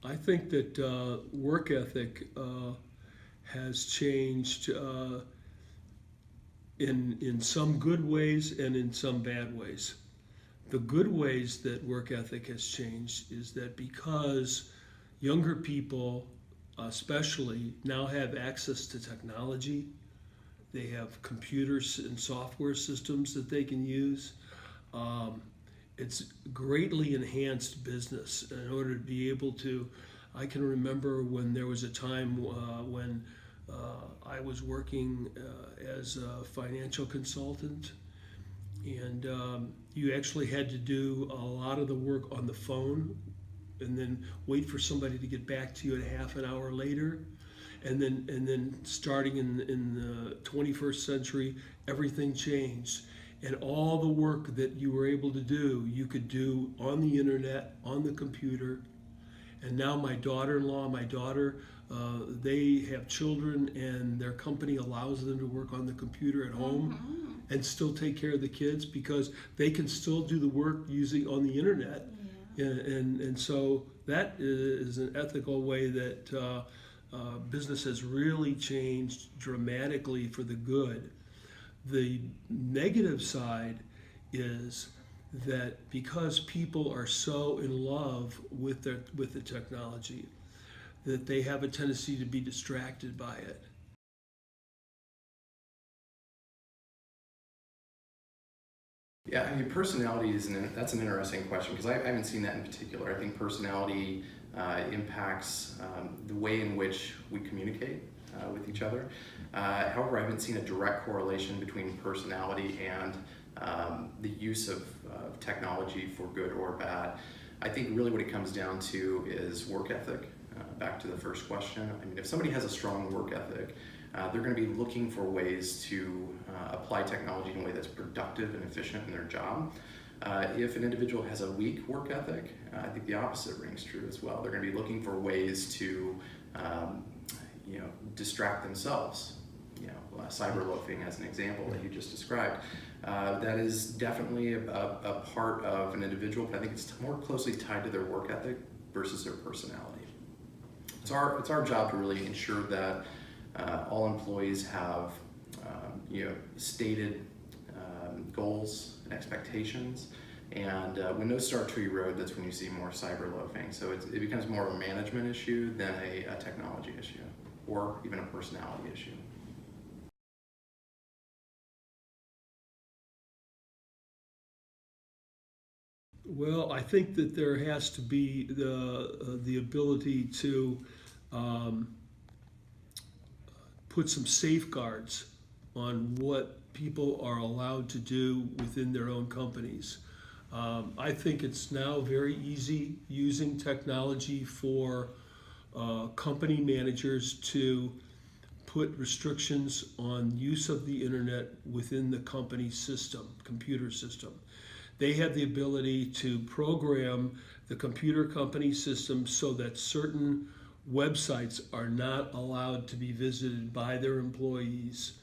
I think that work ethic has changed in some good ways and in some bad ways. The good ways that work ethic has changed is that because younger people, especially, now have access to technology, they have computers and software systems that they can use. Um, it's greatly enhanced business in order to be able to. I can remember when there was a time when I was working as a financial consultant, and you actually had to do a lot of the work on the phone and then wait for somebody to get back to you a half an hour later. And then starting in the 21st century, everything changed. And all the work that you were able to do, you could do on the internet, on the computer. And now my daughter-in-law, my daughter, they have children, and their company allows them to work on the computer at home and still take care of the kids because they can still do the work using on the internet. And so that is an ethical way that business has really changed dramatically for the good. The negative side is that because people are so in love with the technology, that they have a tendency to be distracted by it. Yeah, I mean, personality that's an interesting question because I haven't seen that in particular. I think personality impacts the way in which we communicate with each other. However, I haven't seen a direct correlation between personality and the use of technology for good or bad. I think really what it comes down to is work ethic. Back to the first question. I mean, if somebody has a strong work ethic, they're going to be looking for ways to apply technology in a way that's productive and efficient in their job. If an individual has a weak work ethic, I think the opposite rings true as well. They're going to be looking for ways to, distract themselves. Cyber loafing as an example that you just described. That is definitely a part of an individual, but I think it's more closely tied to their work ethic versus their personality. It's our job to really ensure that all employees have stated goals and expectations, and when those start to erode, that's when you see more cyber loafing. So it becomes more of a management issue than a technology issue or even a personality issue. Well, I think that there has to be the ability to um, put some safeguards on what people are allowed to do within their own companies. I think it's now very easy using technology for company managers to put restrictions on use of the internet within the company system, computer system. They have the ability to program the computer company system so that certain websites are not allowed to be visited by their employees.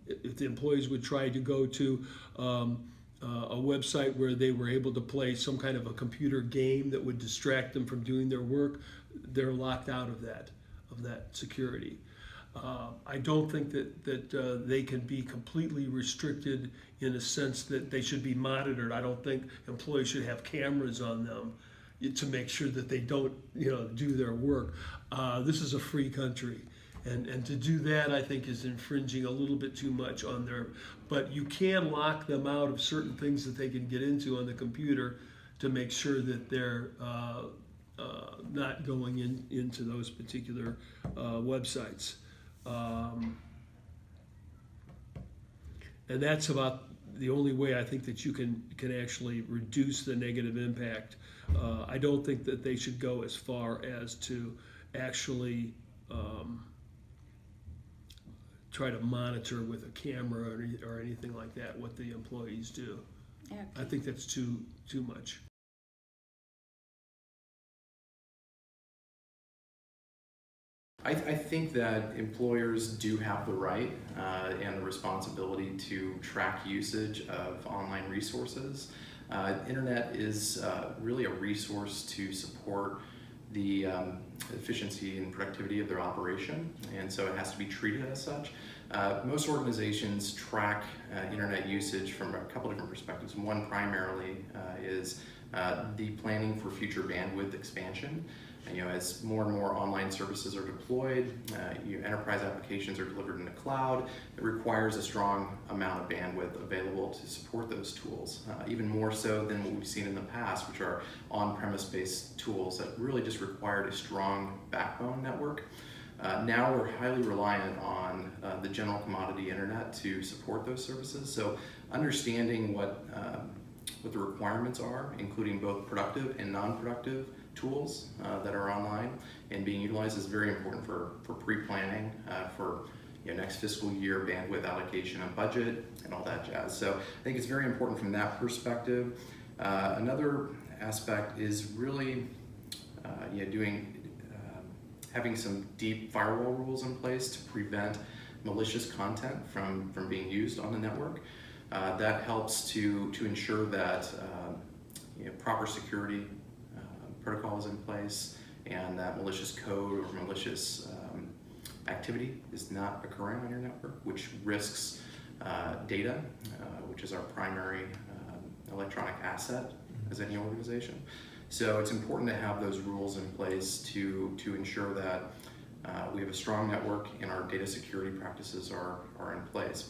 If the employees would try to go to a website where they were able to play some kind of a computer game that would distract them from doing their work, they're locked out of that security. I don't think that they can be completely restricted in a sense that they should be monitored. I don't think employees should have cameras on them to make sure that they don't, do their work. This is a free country, and to do that, I think, is infringing a little bit too much on their. But you can lock them out of certain things that they can get into on the computer to make sure that they're not going into those particular websites. And that's about the only way I think that you can actually reduce the negative impact. I don't think that they should go as far as to actually try to monitor with a camera or anything like that what the employees do. Okay. I think that's too much. I think that employers do have the right and the responsibility to track usage of online resources. Internet is really a resource to support the efficiency and productivity of their operation, and so it has to be treated as such. Most organizations track internet usage from a couple different perspectives. One primarily is the planning for future bandwidth expansion. As more and more online services are deployed, enterprise applications are delivered in the cloud, it requires a strong amount of bandwidth available to support those tools, even more so than what we've seen in the past, which are on-premise based tools that really just required a strong backbone network. Now we're highly reliant on the general commodity internet to support those services. So understanding what the requirements are, including both productive and non-productive tools that are online and being utilized, is very important for pre-planning for next fiscal year bandwidth allocation and budget and all that jazz. So I think it's very important from that perspective. Another aspect is really having some deep firewall rules in place to prevent malicious content from being used on the network. That helps to ensure that proper security protocol is in place and that malicious code or malicious activity is not occurring on your network, which risks data, which is our primary electronic asset as any organization. So it's important to have those rules in place to ensure that we have a strong network and our data security practices are in place.